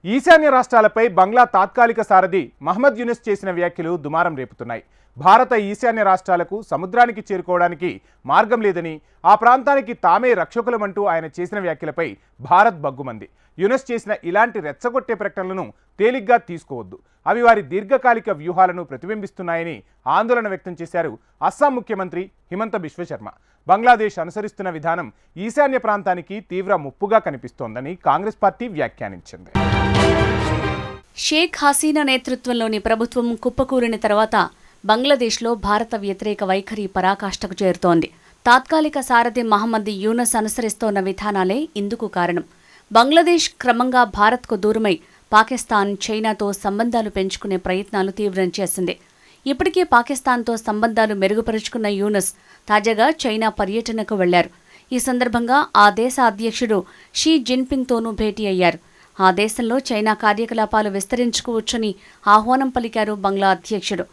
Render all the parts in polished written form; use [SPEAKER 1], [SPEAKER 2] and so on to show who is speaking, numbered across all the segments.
[SPEAKER 1] ఈశాన్య రాష్ట్రాలపై బంగ్లా తాత్కాలిక సారథి మహమ్మద్ యూనుస్ చేసిన వ్యాఖ్యలు దుమారం రేపుతున్నాయి. భారత ఈశాన్య రాష్ట్రాలకు సముద్రానికి చేరుకోవడానికి మార్గం లేదని, ఆ ప్రాంతానికి తామే రక్షకులమంటూ ఆయన చేసిన వ్యాఖ్యలపై భారత్ బగ్గుమంది. యూనుస్ చేసిన ఇలాంటి రెచ్చగొట్టే ప్రకటనలను తేలిగ్గా తీసుకోవద్దు, అవి వారి దీర్ఘకాలిక వ్యూహాలను ప్రతిబింబిస్తున్నాయని ఆందోళన వ్యక్తం చేశారు అస్సాం ముఖ్యమంత్రి హిమంత బిశ్వ శర్మ. బంగ్లాదేశ్ అనుసరిస్తున్న విధానం ఈశాన్య ప్రాంతానికి తీవ్ర ముప్పుగా కనిపిస్తోందని కాంగ్రెస్ పార్టీ వ్యాఖ్యానించింది.
[SPEAKER 2] షేక్ హసీనా నేతృత్వంలోని ప్రభుత్వం కుప్పకూలిన తర్వాత బంగ్లాదేశ్లో భారత వ్యతిరేక వైఖరి పరాకాష్ఠకు చేరుతోంది. తాత్కాలిక సారథి మహమ్మద్ యూనుస్ అనుసరిస్తోన్న విధానాలే ఇందుకు కారణం. బంగ్లాదేశ్ క్రమంగా భారత్కు దూరమై పాకిస్తాన్, చైనాతో సంబంధాలు పెంచుకునే ప్రయత్నాలు తీవ్రం చేసింది. ఇప్పటికే పాకిస్తాన్తో సంబంధాలు మెరుగుపరుచుకున్న యూనుస్ తాజాగా చైనా పర్యటనకు వెళ్లారు. ఈ సందర్భంగా ఆ దేశ అధ్యక్షుడు షీ జిన్పింగ్తోనూ భేటీ అయ్యారు. ఆ దేశంలో చైనా కార్యకలాపాలు విస్తరించుకోవచ్చని ఆహ్వానం పలికారు బంగ్లా అధ్యక్షుడు.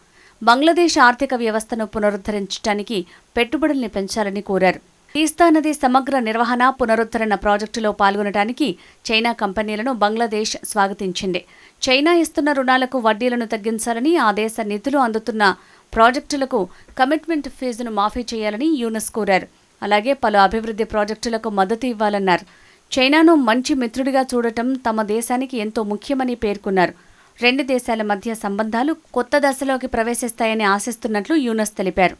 [SPEAKER 2] బంగ్లాదేశ్ ఆర్థిక వ్యవస్థను పునరుద్ధరించడానికి పెట్టుబడుల్ని పెంచాలని కోరారు. తీస్తా నది సమగ్ర నిర్వహణ, పునరుద్ధరణ ప్రాజెక్టులో పాల్గొనడానికి చైనా కంపెనీలను బంగ్లాదేశ్ స్వాగతించింది. చైనా ఇస్తున్న రుణాలకు వడ్డీలను తగ్గించాలని, ఆ దేశ నిధులు అందుతున్న ప్రాజెక్టులకు కమిట్మెంట్ ఫీజును మాఫీ చేయాలని యూనుస్ కోరారు. అలాగే పలు అభివృద్ధి ప్రాజెక్టులకు మద్దతు ఇవ్వాలన్నారు. చైనాను మంచి మిత్రుడిగా చూడటం తమ దేశానికి ఎంతో ముఖ్యమని పేర్కొన్నారు. రెండు దేశాల మధ్య సంబంధాలు కొత్త దశలోకి ప్రవేశిస్తాయని ఆశిస్తున్నట్లు యూనుస్ తెలిపారు.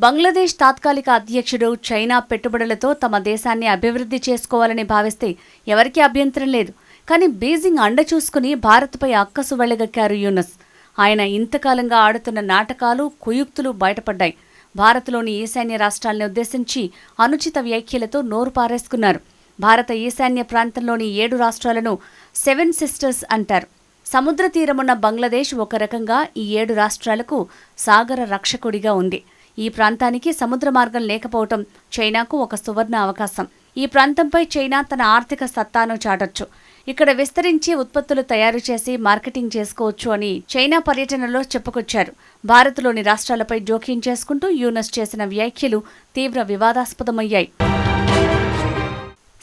[SPEAKER 2] బంగ్లాదేశ్ తాత్కాలిక అధ్యక్షుడు చైనా పెట్టుబడులతో తమ దేశాన్ని అభివృద్ధి చేసుకోవాలని భావిస్తే ఎవరికీ అభ్యంతరం లేదు. కానీ బీజింగ్ అండ చూసుకుని భారత్పై అక్కసు వెళ్లగక్కారు యూనుస్. ఆయన ఇంతకాలంగా ఆడుతున్న నాటకాలు, కుయుక్తులు బయటపడ్డాయి. భారత్లోని ఈశాన్య రాష్ట్రాలను ఉద్దేశించి అనుచిత వ్యాఖ్యలతో నోరు పారేసుకున్నారు. భారత ఈశాన్య ప్రాంతంలోని 7 రాష్ట్రాలను 7 సిస్టర్స్ అంటారు. సముద్ర తీరమున్న బంగ్లాదేశ్ ఒక రకంగా ఈ 7 రాష్ట్రాలకు సాగర రక్షకుడిగా ఉంది. ఈ ప్రాంతానికి సముద్ర మార్గం లేకపోవటం చైనాకు ఒక సువర్ణ అవకాశం. ఈ ప్రాంతంపై చైనా తన ఆర్థిక సత్తాను చాటొచ్చు, ఇక్కడ విస్తరించి ఉత్పత్తులు తయారు చేసి మార్కెటింగ్ చేసుకోవచ్చు అని చైనా పర్యటనలో చెప్పుకొచ్చారు. భారత్లోని రాష్ట్రాలపై జోక్యం చేసుకుంటూ యూనుస్ చేసిన వ్యాఖ్యలు తీవ్ర వివాదాస్పదమయ్యాయి.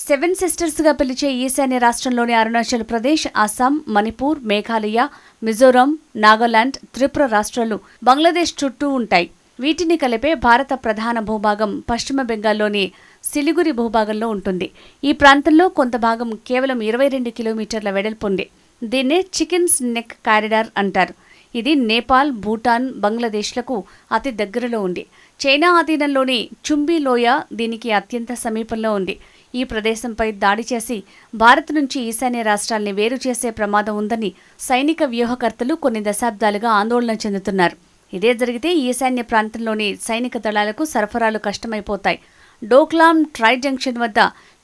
[SPEAKER 2] 7 సిస్టర్స్గా పిలిచే ఈశాన్య రాష్ట్రంలోని అరుణాచల్ ప్రదేశ్, అస్సాం, మణిపూర్, మేఘాలయ, మిజోరాం, నాగాలాండ్, త్రిపుర రాష్ట్రాలు బంగ్లాదేశ్ చుట్టూ ఉంటాయి. వీటిని కలిపే భారత ప్రధాన భూభాగం పశ్చిమ బెంగాల్లోని సిలిగురి భూభాగంలో ఉంటుంది. ఈ ప్రాంతంలో కొంత భాగం కేవలం 22 కిలోమీటర్ల వెడల్పుంది. దీన్నే చికెన్స్ నెక్ కారిడార్ అంటారు. ఇది నేపాల్, భూటాన్, బంగ్లాదేశ్లకు అతి దగ్గరలో ఉంది. చైనా ఆధీనంలోని చుంబీ లోయ దీనికి అత్యంత సమీపంలో ఉంది. ఈ ప్రదేశంపై దాడి చేసి భారత్ నుంచి ఈశాన్య రాష్ట్రాల్ని వేరు చేసే ప్రమాదం ఉందని సైనిక వ్యూహకర్తలు కొన్ని దశాబ్దాలుగా ఆందోళన చెందుతున్నారు. ఇదే జరిగితే ఈశాన్య ప్రాంతంలోని సైనిక దళాలకు సరఫరాలు కష్టమైపోతాయి. డోక్లాం ట్రై జంక్షన్ వద్ద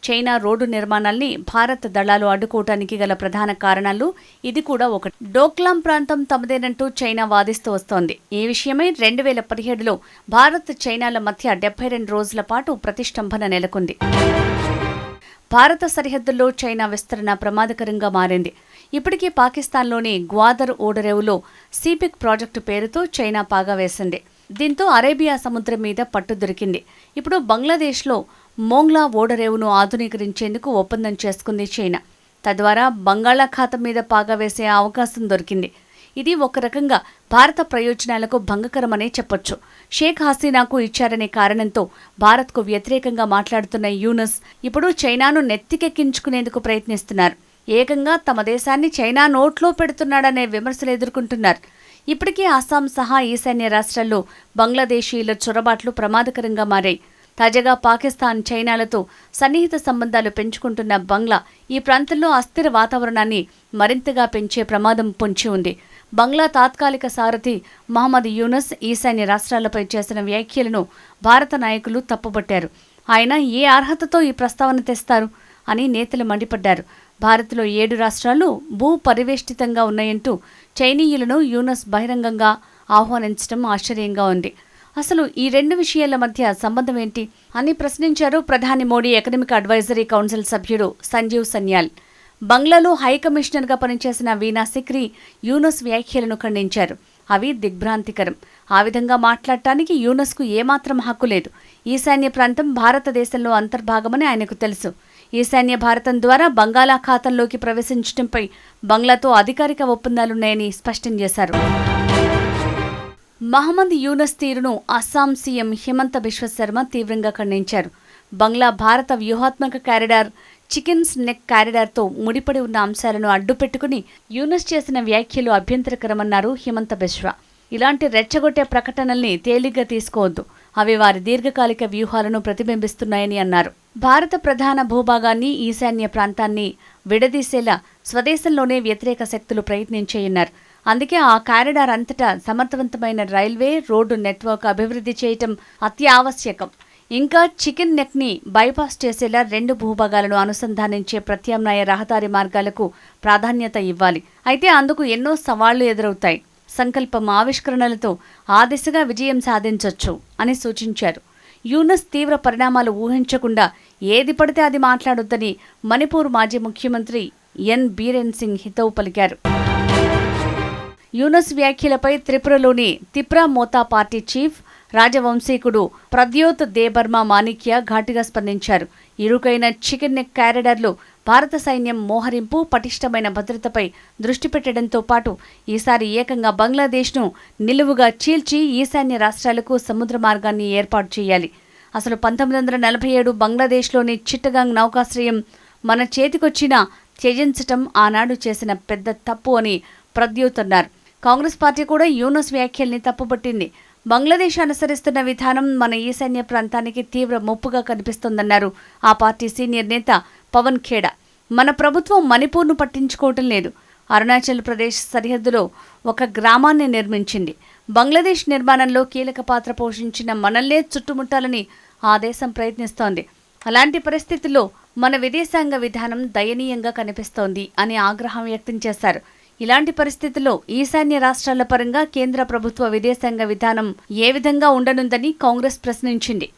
[SPEAKER 2] చైనా రోడ్డు నిర్మాణాల్ని భారత్ దళాలు అడ్డుకోవటానికి గల ప్రధాన కారణాలు ఇది కూడా ఒకటి. డోక్లాం ప్రాంతం తమదేనంటూ చైనా వాదిస్తూ వస్తోంది. ఈ విషయమై 2017లో భారత్, చైనాల మధ్య 72 రోజుల పాటు ప్రతిష్టంభన నెలకొంది. భారత సరిహద్దుల్లో చైనా విస్తరణ ప్రమాదకరంగా మారింది. ఇప్పటికీ పాకిస్తాన్లోని గ్వాదర్ ఓడరేవులో సిపిక్ ప్రాజెక్టు పేరుతో చైనా పాగా వేసింది. దీంతో అరేబియా సముద్రం మీద పట్టు దొరికింది. ఇప్పుడు బంగ్లాదేశ్లో మోంగ్లా ఓడరేవును ఆధునీకరించేందుకు ఒప్పందం చేసుకుంది చైనా. తద్వారా బంగాళాఖాతం మీద పాగా వేసే అవకాశం దొరికింది. ఇది ఒక రకంగా భారత ప్రయోజనాలకు భంగకరమనే చెప్పొచ్చు. షేక్ హసీనాకు ఇచ్చారనే కారణంతో భారత్కు వ్యతిరేకంగా మాట్లాడుతున్న యూనుస్ ఇప్పుడు చైనాను నెత్తికెక్కించుకునేందుకు ప్రయత్నిస్తున్నారు. ఏకంగా తమ దేశాన్ని చైనా నోట్లో పెడుతున్నాడనే విమర్శలు ఎదుర్కొంటున్నారు. ఇప్పటికే అస్సాం సహా ఈశాన్య రాష్ట్రాల్లో బంగ్లాదేశీయుల చొరబాట్లు ప్రమాదకరంగా మారాయి. తాజాగా పాకిస్తాన్, చైనాలతో సన్నిహిత సంబంధాలు పెంచుకుంటున్న బంగ్లా ఈ ప్రాంతంలో అస్థిర వాతావరణాన్ని మరింతగా పెంచే ప్రమాదం పొంచి ఉంది. బంగ్లా తాత్కాలిక సారథి మహమ్మద్ యూనుస్ ఈశాన్య రాష్ట్రాలపై చేసిన వ్యాఖ్యలను భారత నాయకులు తప్పుపట్టారు. ఆయన ఏ అర్హతతో ఈ ప్రస్తావన తెస్తారు అని నేతలు మండిపడ్డారు. భారత్లో 7 రాష్ట్రాలు భూ పరివేష్టితంగా ఉన్నాయంటూ చైనీయులను యూనుస్ బహిరంగంగా ఆహ్వానించడం ఆశ్చర్యంగా ఉంది. అసలు ఈ 2 విషయాల మధ్య సంబంధం ఏంటి అని ప్రశ్నించారు ప్రధాని మోడీ ఎకనామిక్ అడ్వైజరీ కౌన్సిల్ సభ్యుడు సంజీవ్ సన్యాల్. బంగ్లాలో హైకమిషనర్గా పనిచేసిన వీణా సిక్రీ యూనుస్ వ్యాఖ్యలను ఖండించారు. అవి దిగ్భ్రాంతికరం. ఆ విధంగా మాట్లాడటానికి యూనుస్కు ఏమాత్రం హక్కు లేదు. ఈశాన్య ప్రాంతం భారతదేశంలో అంతర్భాగమని ఆయనకు తెలుసు. ఈశాన్య భారతం ద్వారా బంగాళాఖాతంలోకి ప్రవేశించడంపై బంగ్లాతో అధికారిక ఒప్పందాలున్నాయని స్పష్టం చేశారు. మహమ్మద్ యూనస్ తీరును అస్సాం సీఎం హిమంత బిశ్వ శర్మ తీవ్రంగా ఖండించారు. బంగ్లా భారత వ్యూహాత్మక కారిడార్ చికెన్స్ నెక్ కారిడార్తో ముడిపడి ఉన్న అంశాలను అడ్డుపెట్టుకుని యూనస్ చేసిన వ్యాఖ్యలు అభ్యంతరకరమన్నారు హిమంత బిశ్వ. ఇలాంటి రెచ్చగొట్టే ప్రకటనల్ని తేలిగ్గా తీసుకోవద్దు, అవి వారి దీర్ఘకాలిక వ్యూహాలను ప్రతిబింబిస్తున్నాయని అన్నారు. భారత ప్రధాన భూభాగాన్ని ఈశాన్య ప్రాంతాన్ని విడదీసేలా స్వదేశంలోనే వ్యతిరేక శక్తులు ప్రయత్నించాయన్నారు. అందుకే ఆ కారిడార్ అంతటా సమర్థవంతమైన రైల్వే రోడ్డు నెట్వర్క్ అభివృద్ధి చేయటం అత్యావశ్యకం. ఇంకా చికెన్ నెక్ని బైపాస్ చేసేలా 2 భూభాగాలను అనుసంధానించే ప్రత్యామ్నాయ రహదారి మార్గాలకు ప్రాధాన్యత ఇవ్వాలి. అయితే అందుకు ఎన్నో సవాళ్లు ఎదురవుతాయి. సంకల్పం ఆవిష్కరణలతో ఆ దిశగా విజయం సాధించొచ్చు అని సూచించారు. యూనస్ తీవ్ర పరిణామాలు ఊహించకుండా ఏది పడితే అది మాట్లాడొద్దని మణిపూర్ మాజీ ముఖ్యమంత్రి ఎన్ బీరేన్ సింగ్ హితవు పలికారు. యూనస్ వ్యాఖ్యలపై త్రిపురలోని తిప్రా మోతా పార్టీ చీఫ్ రాజవంశీకుడు ప్రద్యోత్ దేబర్మా మాణిక్య ఘాటుగా స్పందించారు. ఇరుకైన చికెన్ నెక్ కారిడార్లు భారత సైన్యం మోహరింపు, పటిష్టమైన భద్రతపై దృష్టి పెట్టడంతో పాటు ఈసారి ఏకంగా బంగ్లాదేశ్ను నిలువుగా చీల్చి ఈశాన్య రాష్ట్రాలకు సముద్ర మార్గాన్ని ఏర్పాటు చేయాలి. అసలు 1947 బంగ్లాదేశ్లోని చిట్టగాంగ్ నౌకాశ్రయం మన చేతికొచ్చినా త్యజించటం ఆనాడు చేసిన పెద్ద తప్పు అని ప్రద్యోత్ అన్నారు. కాంగ్రెస్ పార్టీ కూడా యూనస్ వ్యాఖ్యల్ని తప్పుపట్టింది. బంగ్లాదేశ్ అనుసరిస్తున్న విధానం మన ఈశాన్య ప్రాంతానికి తీవ్ర ముప్పుగా కనిపిస్తోందన్నారు ఆ పార్టీ సీనియర్ నేత పవన్ ఖేడా. మన ప్రభుత్వం మణిపూర్ను పట్టించుకోవటం లేదు. అరుణాచల్ ప్రదేశ్ సరిహద్దులో ఒక గ్రామాన్ని నిర్మించింది. బంగ్లాదేశ్ నిర్మాణంలో కీలక పాత్ర పోషించిన మనల్నే చుట్టుముట్టాలని ఆ దేశం ప్రయత్నిస్తోంది. అలాంటి పరిస్థితుల్లో మన విదేశాంగ విధానం దయనీయంగా కనిపిస్తోంది అని ఆగ్రహం వ్యక్తం చేశారు. ఇలాంటి పరిస్థితుల్లో ఈశాన్య రాష్ట్రాల పరంగా కేంద్ర ప్రభుత్వ విదేశాంగ విధానం ఏ విధంగా ఉండనుందని కాంగ్రెస్ ప్రశ్నించింది.